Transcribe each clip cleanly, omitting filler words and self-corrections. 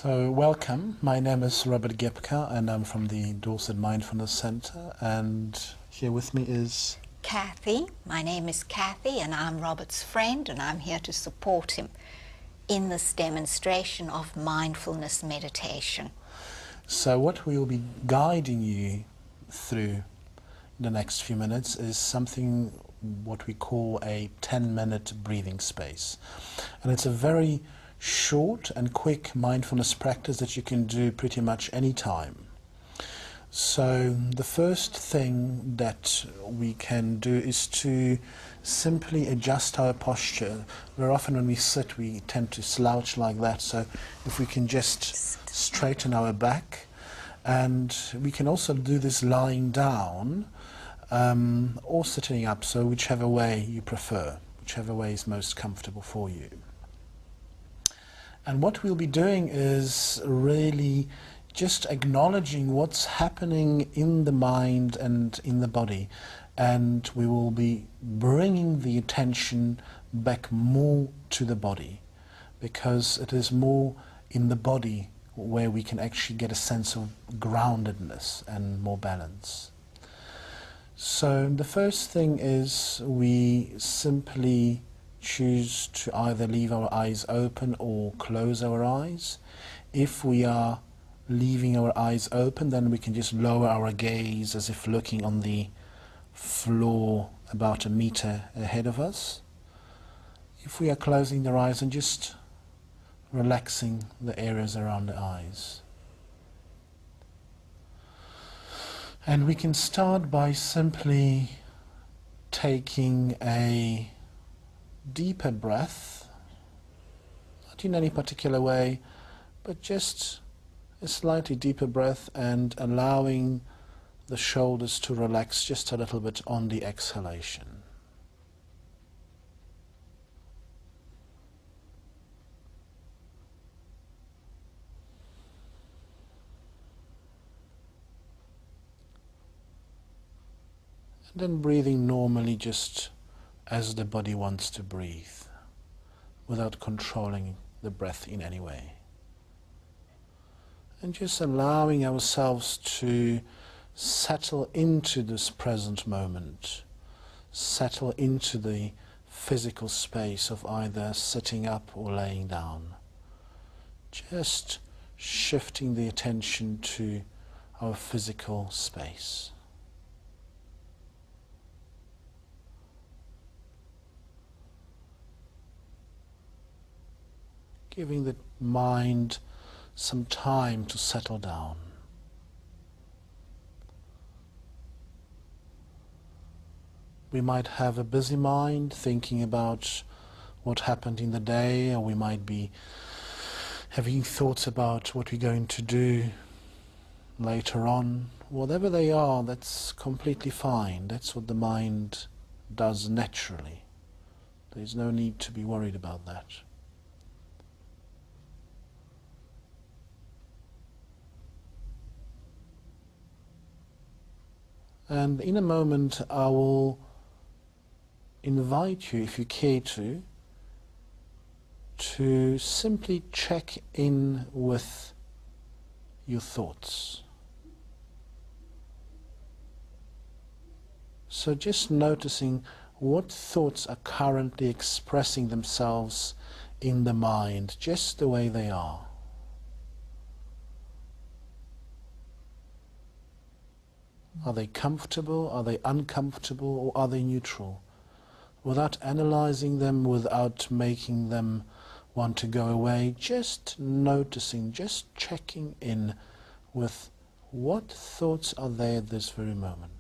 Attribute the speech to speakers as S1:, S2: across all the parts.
S1: So welcome, my name is Robert Gebka and I'm from the Dorset Mindfulness Centre, and here with me is
S2: Kathy. My name is Kathy and I'm Robert's friend, and I'm here to support him in this demonstration of mindfulness meditation.
S1: So what we will be guiding you through in the next few minutes is something what we call a 10-minute breathing space. And it's a very short and quick mindfulness practice that you can do pretty much any time. So the first thing that we can do is to simply adjust our posture. Very often when we sit we tend to slouch like that, so if we can just straighten our back, and we can also do this lying down or sitting up, so whichever way you prefer, whichever way is most comfortable for you. And what we'll be doing is really just acknowledging what's happening in the mind and in the body, and we will be bringing the attention back more to the body, because it is more in the body where we can actually get a sense of groundedness and more balance. So the first thing is we simply choose to either leave our eyes open or close our eyes. If we are leaving our eyes open, then we can just lower our gaze as if looking on the floor about a meter ahead of us. If we are closing our eyes, and just relaxing the areas around the eyes. And we can start by simply taking a deeper breath, not in any particular way, but just a slightly deeper breath, and allowing the shoulders to relax just a little bit on the exhalation. And then breathing normally, just as the body wants to breathe, without controlling the breath in any way. And just allowing ourselves to settle into this present moment, settle into the physical space of either sitting up or laying down. Just shifting the attention to our physical space. Giving the mind some time to settle down. We might have a busy mind thinking about what happened in the day, or we might be having thoughts about what we're going to do later on. Whatever they are, that's completely fine. That's what the mind does naturally. There's no need to be worried about that. And in a moment I will invite you, if you care to simply check in with your thoughts. So just noticing what thoughts are currently expressing themselves in the mind, just the way they are. Are they comfortable, are they uncomfortable, or are they neutral? Without analyzing them, without making them want to go away, just noticing, just checking in with what thoughts are there at this very moment.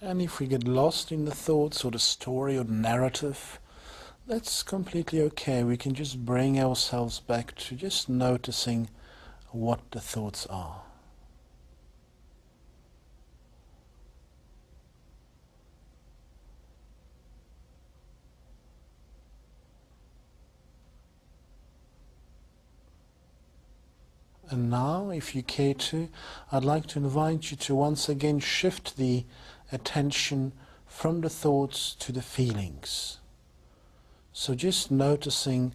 S1: And if we get lost in the thoughts or the story or the narrative, that's completely okay. We can just bring ourselves back to just noticing what the thoughts are. And now, if you care to, I'd like to invite you to once again shift the attention from the thoughts to the feelings. So just noticing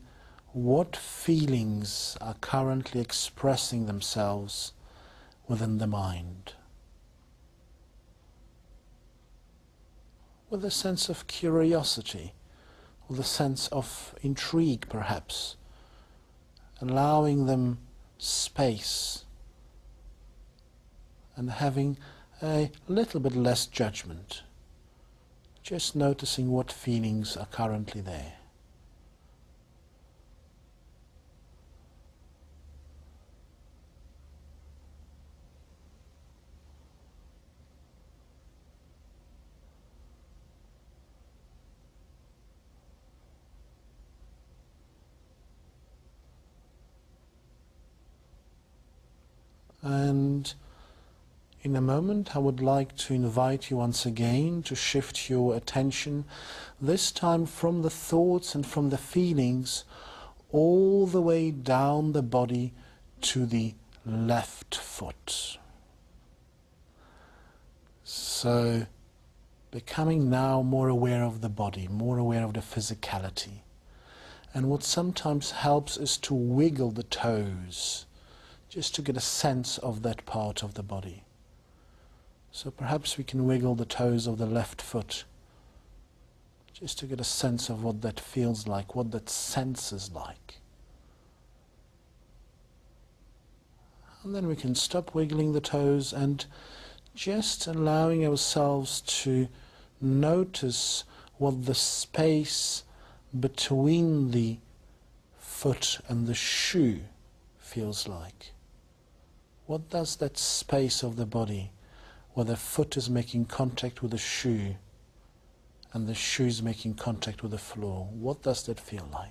S1: what feelings are currently expressing themselves within the mind. With a sense of curiosity, with a sense of intrigue perhaps, allowing them space and having a little bit less judgment. Just noticing what feelings are currently there. And in a moment I would like to invite you once again to shift your attention, this time from the thoughts and from the feelings all the way down the body to the left foot. So becoming now more aware of the body, more aware of the physicality. And what sometimes helps is to wiggle the toes, just to get a sense of that part of the body. So perhaps we can wiggle the toes of the left foot, just to get a sense of what that feels like, what that sense is like. And then we can stop wiggling the toes and just allowing ourselves to notice what the space between the foot and the shoe feels like. What does that space of the body, where the foot is making contact with the shoe and the shoe is making contact with the floor, what does that feel like?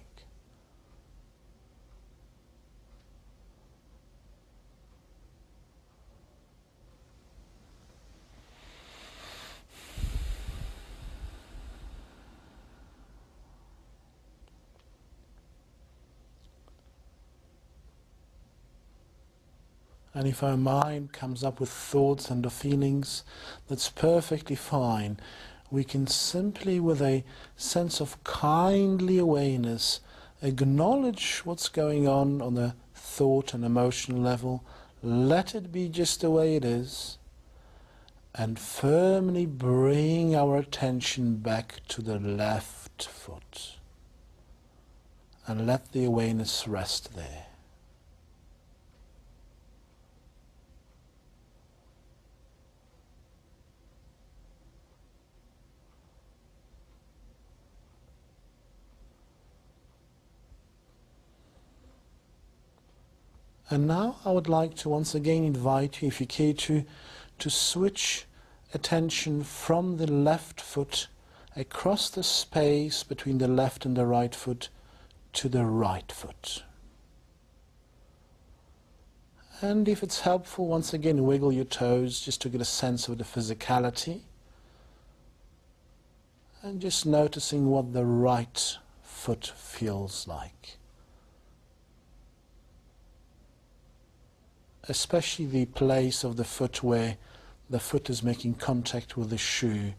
S1: And if our mind comes up with thoughts and feelings, that's perfectly fine. We can simply, with a sense of kindly awareness, acknowledge what's going on the thought and emotional level, let it be just the way it is, and firmly bring our attention back to the left foot. And let the awareness rest there. And now I would like to once again invite you, if you care to switch attention from the left foot across the space between the left and the right foot to the right foot. And if it's helpful, once again wiggle your toes just to get a sense of the physicality. And just noticing what the right foot feels like. Especially the place of the foot where the foot is making contact with the shoe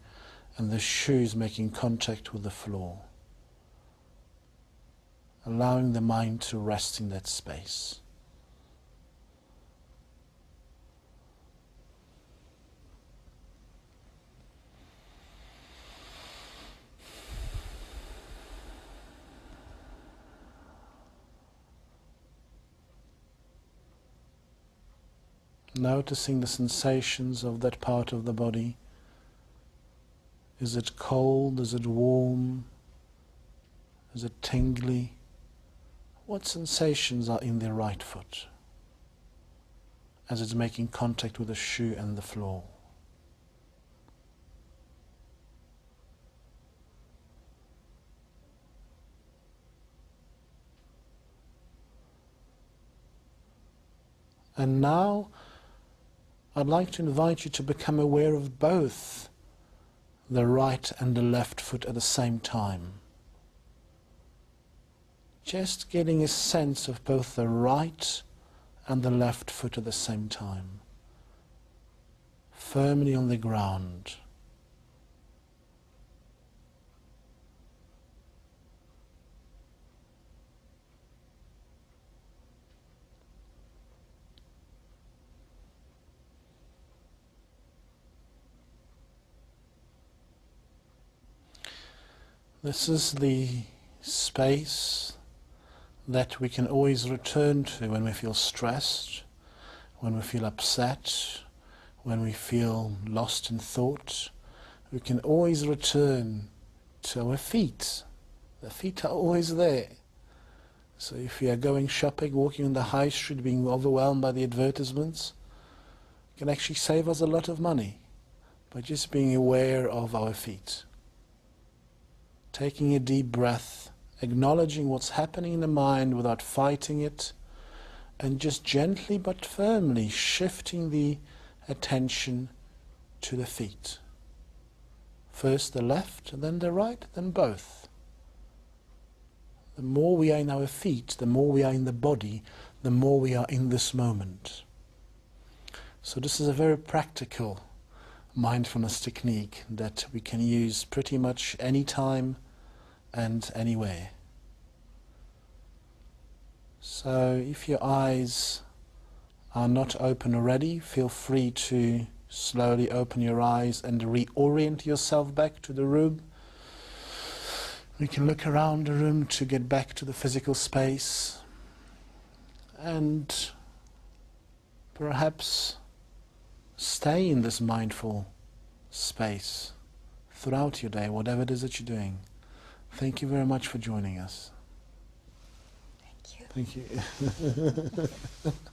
S1: and the shoe is making contact with the floor. Allowing the mind to rest in that space. Noticing the sensations of that part of the body. Is it cold? Is it warm? Is it tingly? What sensations are in the right foot as it's making contact with the shoe and the floor? And now I'd like to invite you to become aware of both the right and the left foot at the same time. Just getting a sense of both the right and the left foot at the same time, firmly on the ground. This is the space that we can always return to when we feel stressed, when we feel upset, when we feel lost in thought. We can always return to our feet. The feet are always there. So if you are going shopping, walking on the high street, being overwhelmed by the advertisements, it can actually save us a lot of money by just being aware of our feet. Taking a deep breath, acknowledging what's happening in the mind without fighting it, and just gently but firmly shifting the attention to the feet. First the left, and then the right, then both. The more we are in our feet, the more we are in the body, the more we are in this moment. So this is a very practical mindfulness technique that we can use pretty much any time and anywhere. So if your eyes are not open already, feel free to slowly open your eyes and reorient yourself back to the room. We can look around the room to get back to the physical space, and perhaps stay in this mindful space throughout your day, whatever it is that you're doing. Thank you very much for joining us.
S2: Thank you.
S1: Thank you.